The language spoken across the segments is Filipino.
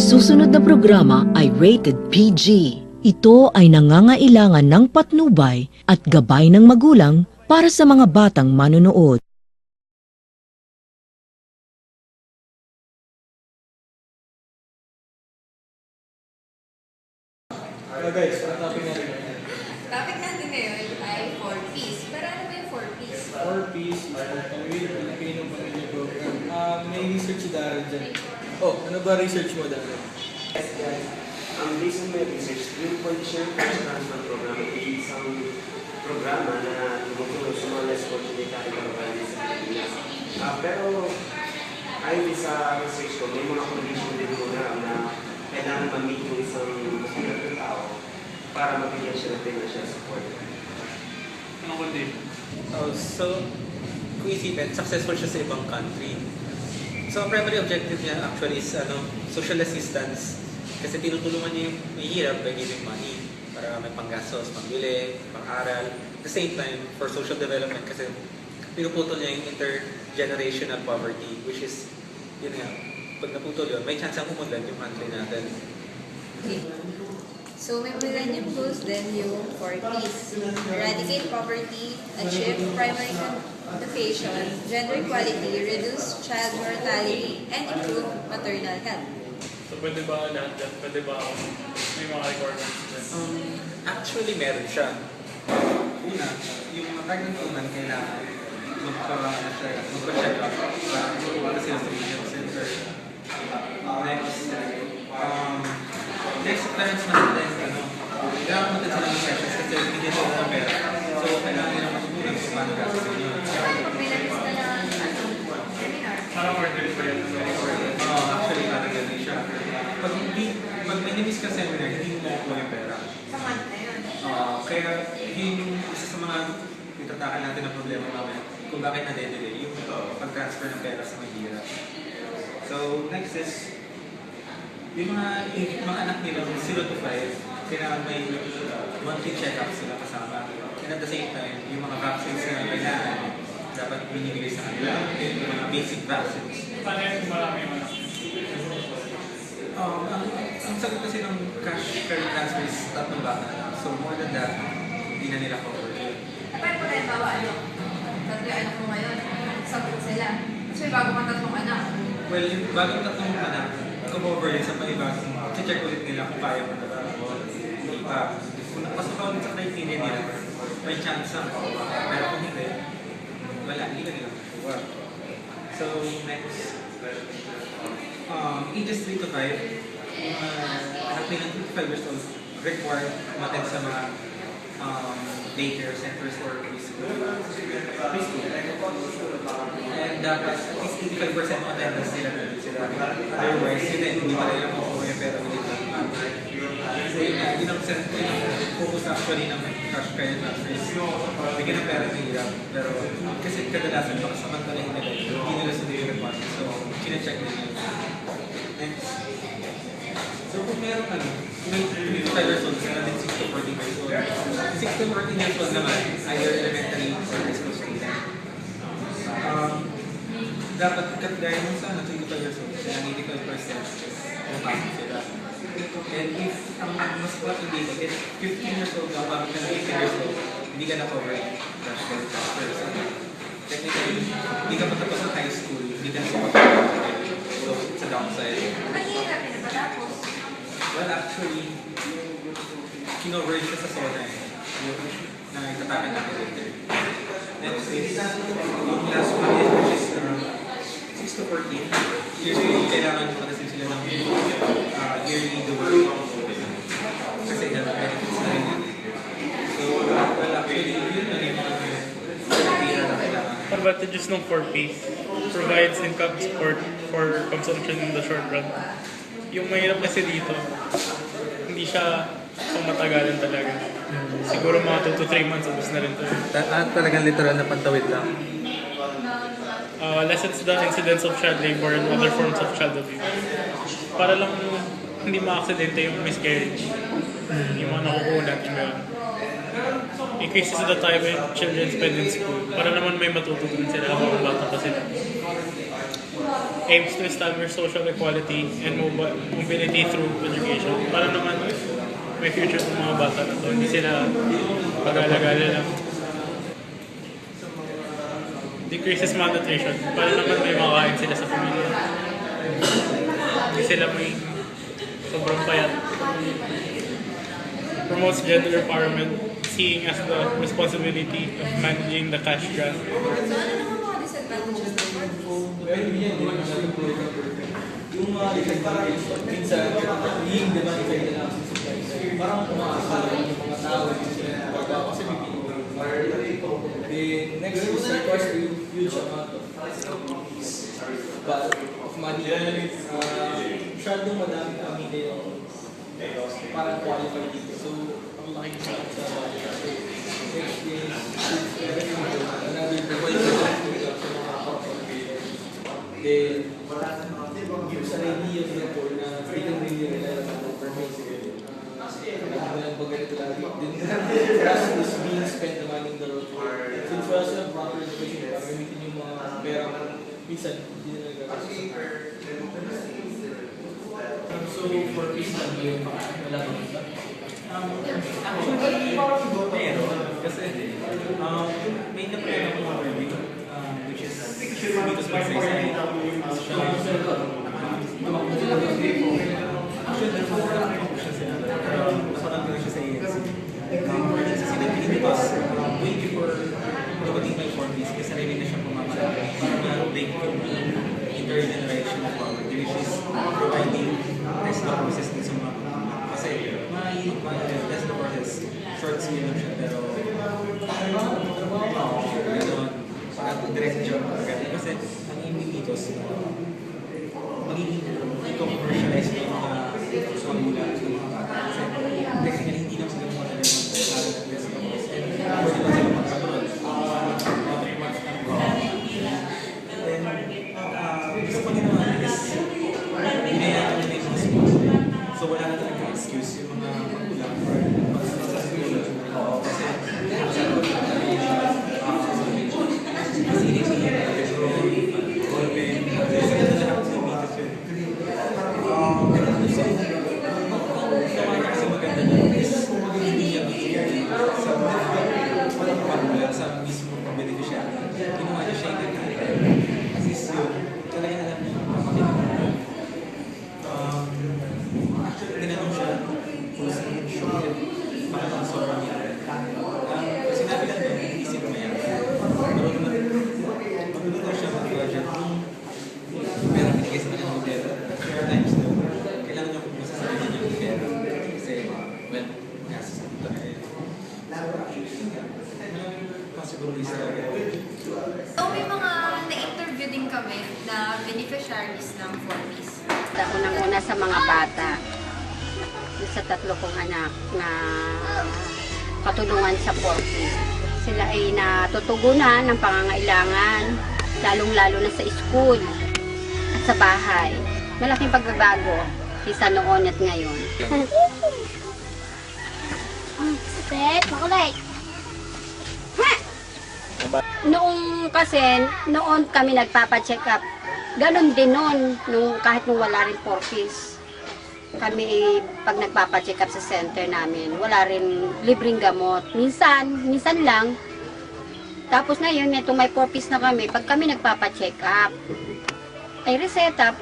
susunod na programa ay rated PG. Ito ay nangangailangan ng patnubay at gabay ng magulang para sa mga batang manonood. Guys, ang topic natin ngayon. Topic natin ngayon ay 4Ps. Pero ano ba yung 4Ps? 4Ps, Pamilya, Filipino Pamilya Program. May research si Darren dyan. Oh, ano ba research mo, Darren? Yes, guys. Based on my research, yung Position Cash Transfer Program ay isang programa na tumutulong sa mga less fortunate kababayan sa Pilipinas. Pero ayon sa research ko, may mga condition din muna na kailangan ma-meet yung isang masulat na tao para mabigyan siya ng financial support. Anong condition? So, kung isipin, successful siya sa ibang country. So, ang primary objective niya actually is social assistance. Kasi tinutulungan niya yung may hirap by giving money para may panggastos, pambili, pang-aral. At the same time, for social development kasi pinuputol niya yung intergenerational poverty, which is, yun nga, pag naputol yun, may chance ang umunlad yung country natin. Okay. So, may millennium goals din yung 4Ps. Eradicate poverty, achieve primary education, gender equality, reduce child mortality, and improve maternal health. So, pwede ba lahat dyan? Pwede ba may mga requirements dyan? Actually, meron siya. Una, yung mga pregnant woman kailangan magpa-check up para sila sa medical center. Next, parents natin, kailangan natin sila ng sessions kasi bigyan sila ng pera. So, kailangan nila matutunan kung paano gastusin yun. May nabis na lang seminar. Parang order pa yan. Actually, parang ganun siya. Pag may nabis ka seminar, hindi mo makukuha yung pera. Sa month na yun. Kaya yun yung isa sa mga itatakan natin ng problema namin kung bakit na-delay yung pag-transfer ng pera sa mahirap. So, next is, yung mga anak nila, 0 to 5, kailangan may monthly check-up sila kasama. And at the same time, yung mga vaccines na kailangan, dapat binibigay sa kanila. Yung mga basic vaccines. Paano yung marami yung anak? Ang sagot kasi ng cash credit transfer is 3 bata. So more than that, hindi na nila cover. Pero kung halimbawa, tatlo yung anak mo ngayon, sagot sila. So, may bago kang tatlong anak. Well, yung bagong 3 anak, cover yun sa panibagong, check ulit nila kung kaya mo na ba. Hindi pa. Kung nakapasok ka ulit sa criteria nila, may chance ang pero kung hindi, wala, hindi ka nila makuha. So, next. Ages 3 to 5, yung anak nilang 2 to 5 years old, required umattend sa mga daycare centers or preschool. And dapat at least 85% ng attendance nila sila. Otherwise, hindi pa rin makukuha yung pera ulit ng family. So yun nga, yun ang focus actually ng cash credit transfers. Bigyan ng pera ng hirap. Pero kasi kadalasan baka samantalahin nila, hindi nila sa daily requirements. So, chine-check nila yun. Next. So kung meron may 25 years old, meron din 6 to 14 years old. 6 to 14 years old naman, either elementary or high school student. Dapat kagaya mo sa 3 to 5 years old, kaya 85% pumapasok sila. And if ang mas malaki dito, if 15 years old ka, bakit ka na 18 years old, hindi ka na-cover cash credit transfer. Technically, hindi ka matapos ng high school, hindi ka na-cover. So, it's a downside. Mahirap na ba tapos? Well, actually, kinover siya sa SONA na itatakan natin later. Next is, yung last one is which is 6 to 14. Usually, kailangan makasin sila ng yearly dual kasi benefits na rin yun. So, well, actually, yun na rin yung criteria na kailangan. Advantages ng 4Ps provides income support for consumption in the short run. Yung mahirap kasi dito, hindi siya pamatagalan talaga. Siguro mga 2 to 3 months, ubus na rin to. Talagang literal na pantawid lang. Lessens the incidence of child labor and other forms of child abuse. Para lang hindi ma-aksidente yung miscarriage. Yung mga nakukunan, yung meron. Increases the time when children spend in school para naman may matutunan sila habang bata pa sila. aims to establish social equality and mobility through education. Para naman may future ng mga bata na to. Hindi sila pag-alagala lang. Decreases malnutrition. Para naman may makain sila sa pamilya. Hindi sila may sobrang payat. Promotes gender empowerment, seeing as the responsibility of managing the cash grant. So, ano naman mga disadvantages ng Yung mga disadvantage, minsan, yung demand kayo na lang sa supply side. Parang umaasa yung mga tao yung sila nagagawa kasi may pinagawa. Then, next is requires a huge amount of money. Masyadong madami kami na yung parang qualified dito. So, ang laki sa next is another qualified sa mga corporate. Then, gives an idea of the poor na they can really rely on the permits. For us, is being spent the money in the road. Since we also have proper education, gamitin yung mga perang minsan, hindi na nagagawa. So, for peace lang ba yung wala ba? Actually, meron. Kasi, may na-plan ako mga review, which is dito sa Saysay. Actually, nagpapalaki siya sila. Naparang siya sa ANC. Sa sinabi nito, way before dumating may 40s, kasi rin na siya pumamalaki para break yung intergenerational poverty, which is providing test the process din sa mga kasi test the process, short skill lang siya, pero gano'n, direct job kasi ang aiming dito magiging i-commercialize yung mga formula sa mga bata kasi technically hindi lang sila mga talagang at test the process and pwede ba sila magkaroon then gusto ko din naman is binayaan nila yung mga school so wala na talaga excuse yung mga magulang or sa school kasi kasi hindi sa mismo beneficiary. Ginawa niya siya yung kasi yun, talaga alam niya actually, ginanong siya kung sure parang sobrang yan. Sinabi lang doon, isip mo yan. Magulungan siya mag-budget pero binigay sa kanya ng pera. Fair times doon. Kailangan niya kung masasabi niya yung pera. Kasi, well, gastos na ito na yun. So, may mga na-interview din kami na beneficiaries ng 4Ps. Unang-una sa mga bata, sa 3 kong anak na katulungan sa 4Ps. Sila ay natutugunan ng pangangailangan, lalong-lalo na sa school at sa bahay. Malaking pagbabago kaysa noon at ngayon. Set, makulay! Noon kami nagpapa-check up. Ganon din noon, kahit nung wala rin 4Ps. Kami, pag nagpapa-check up sa center namin, wala rin libreng gamot. Minsan lang. Tapos ngayon, itong may 4Ps na kami, pag kami nagpapa-check up, ay reseta,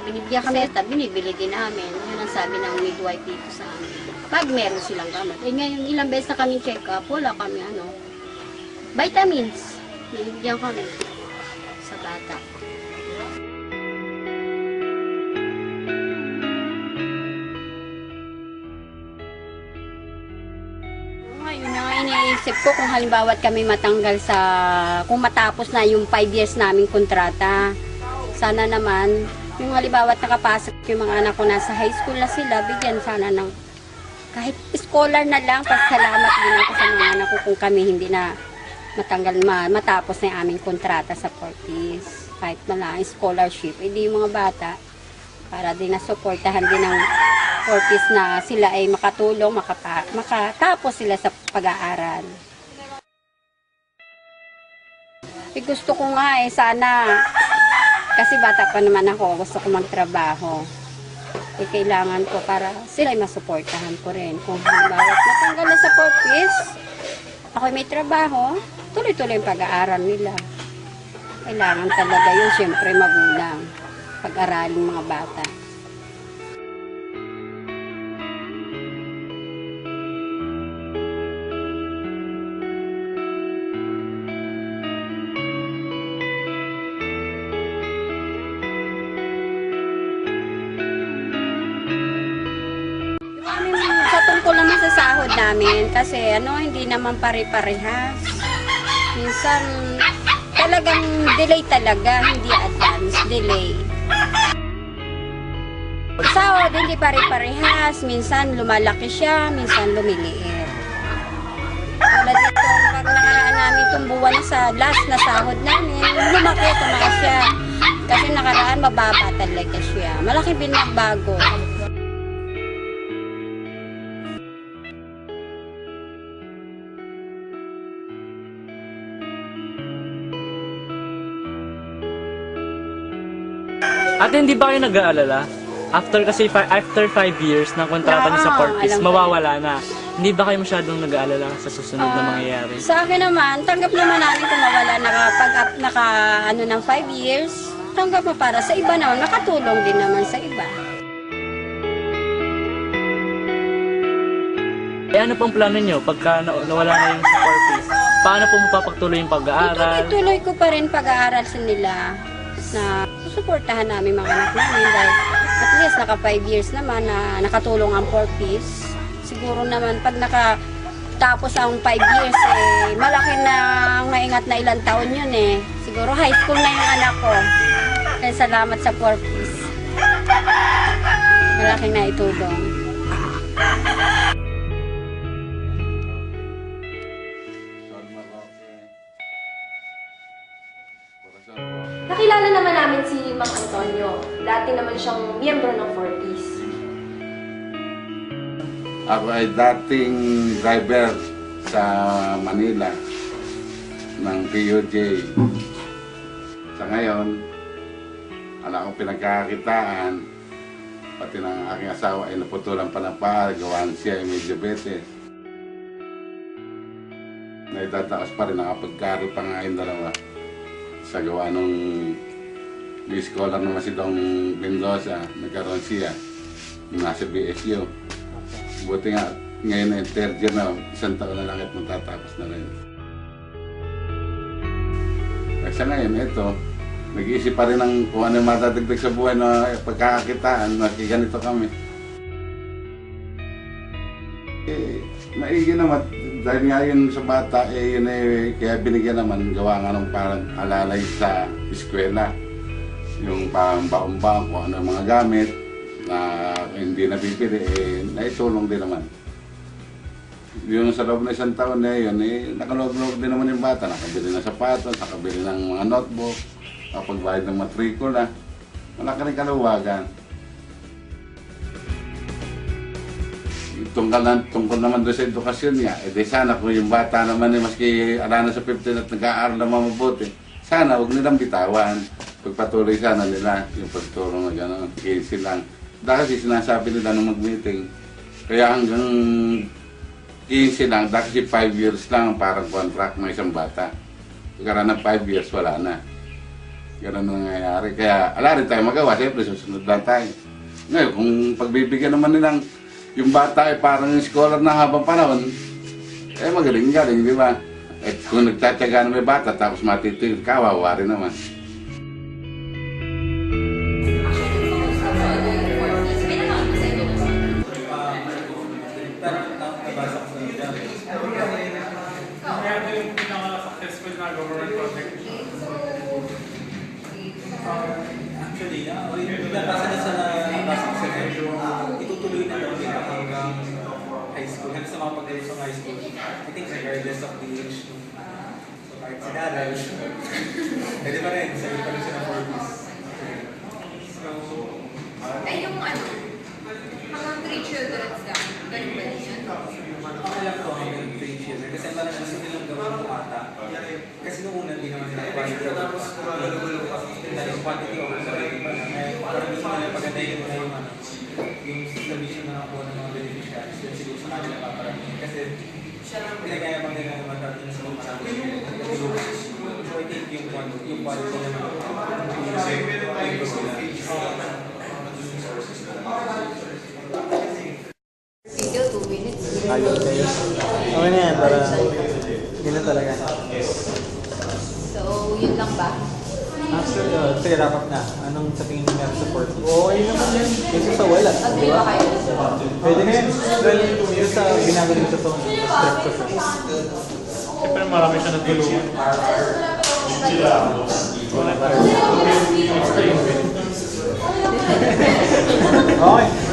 binibigyan kami, binibili din namin. Yun ang sabi ng midwife dito sa amin. Pag meron silang gamot. Eh ngayon, ilang beses na kami check up, wala kami vitamins. Binibigyan kami sa bata. Ngayon na nga iniisip ko kung halimbawa kami matanggal kung matapos na yung 5 years naming kontrata. Sana naman, yung halimbawa nakapasok yung mga anak ko nasa high school na sila, bigyan sana ng kahit scholar na lang. Pasalamat din ako sa mga anak ko kung kami hindi na matapos na yung aming kontrata sa 4Ps. Kahit na lang scholarship, hindi yung mga bata para din na-supportahan din ng 4Ps na sila ay makatulong, makatapos sila sa pag-aaral. Gusto ko nga sana Kasi bata pa naman ako, gusto ko magtrabaho. Kailangan ko para sila'y masuportahan ko rin. Kung halimbawa natanggal na sa 4-piece, ako may trabaho, tuloy-tuloy yung pag-aaral nila. Kailangan talaga yun, siyempre magulang. Pag-aralin mga bata. Sa tungkol naman sa sahod namin, kasi hindi naman pare-parehas. Minsan, talagang delay talaga, hindi advance, delay. Sahod, hindi pare-parehas. Minsan lumalaki siya, minsan lumiliit. Tulad dito, pag nakaraan namin itong buwan sa last na sahod namin, lumaki, tumaas siya. Kasi nakaraan, mababa talaga siya. Malaki binagbago. Ate, hindi ba kayo nag-aalala? After 5 years ng kontrata niyo sa Corpus, alam ko mawawala na. Hindi ba kayo masyadong nag-aalala sa susunod na mangyayari? Sa akin naman, tanggap naman namin kung mawala ng 5 years. Tanggap mo para sa iba naman, makatulong din naman sa iba. Eh ano pong plano niyo pagka nawala na yung sa Corpus? Paano po mapapagtuloy yung pag-aaral? Tuloy ko pa rin pag-aaral sa nila na susuportahan namin mga anak namin dahil at least naka 5 years naman na nakatulong ang 4-piece. Siguro naman pag nakatapos ang 5 years, malaki na maingat na ilang taon yun eh. Siguro high school na yung anak ko. Kaya salamat sa 4-piece. Malaki na itulong. Nakilala naman namin si Mang Antonio. Dati naman siyang miyembro ng 4-piece. Ako ay dating driver sa Manila ng PUJ. Sa ngayon, wala akong pinagkakakitaan. Pati ng aking asawa ay naputulan pa ng paa, gawaan siya ay may diabetes. Naitatakas pa rin, nakapagkaroon pa nga yung dalawa. Sa gawa nung may scholar naman si Dong Mendoza, nagkaroon siya nasa BSU. Buti nga, ngayon na yung third year na, 1 taon na lang at matatapos na rin. Kasi ngayon, ito, nag-iisip pa rin ng kung ano yung matadagdag sa buhay na pagkakakitaan, nakiganito kami. Maigi naman, dahil nga yun sa bata, yun kaya binigyan naman, gawa nga ng parang alalay sa eskwela. Yung pang-baong-baong kung ano yung mga gamit na hindi nabibili, naitulong din naman. Yung sa loob na 1 taon na yun, nakalog-log din naman yung bata. Nakabili ng sapatos, nakabili ng mga notebook, nakapagbayad ng matrikula. Malaki rin kaluwagan. Tungkol naman doon sa edukasyon niya, sana kung yung bata naman maski ala na sa 15 at nag-aaral naman mabuti, sana huwag nilang bitawan. Pagpatuloy sana nila yung pagtulong na gano'n, 15 lang. Dahil sinasabi nila nung mag-meeting, kaya hanggang 15 lang, dahil 5 years lang parang contract ng isang bata. Pagkaraan ng 5 years, wala na. Ganun ang nangyayari. Kaya ala rin tayo magawa, siyempre susunod lang tayo. Ngayon, kung pagbibigyan naman nilang yung bata ay parang scholar na habang panahon, magaling-galing, di ba? At kung nagtatyaga na may bata, tapos matitigil, kawawa rin naman. Kaya ito yung pinaka-successful na government project. Actually, nabasa na sa nabasa ko sa medyo itutuloy na daw nila hanggang high school. Hanggang sa mga pag-alis ng high school. I think regardless of the age. So kahit si Daryl, pwede pa rin. Sabi pa rin siya ng 4-piece. So, Ay, yung hanggang 3 children lang. Ganun ba din yan? okay lang to hanggang 3 children. Kasi parang gusto nilang gawin ng bata. Kasi noong una, hindi naman nila quality. na yung quantity over quality pa. Parang gusto nila pagandahin na yung yung submission na nakuha ng mga beneficiaries yun siguro sa kanila paparamihin. Kasi pinagayabang nila naman natin sa mga marami. So I think yung quality naman yung gusto nila. Video 2 minutes. Ayun kayo. Okay na yan, para hindi na talaga. So, yun lang ba? Actually, sige, wrap up na. Anong sa tingin niyo meron support? Okay naman yan. Kasi sa wala. Agree ba kayo? Pwede na yan. Well, yung sa ginagaling sa tone, strep. Siyempre marami siya nagtulungan. Okay.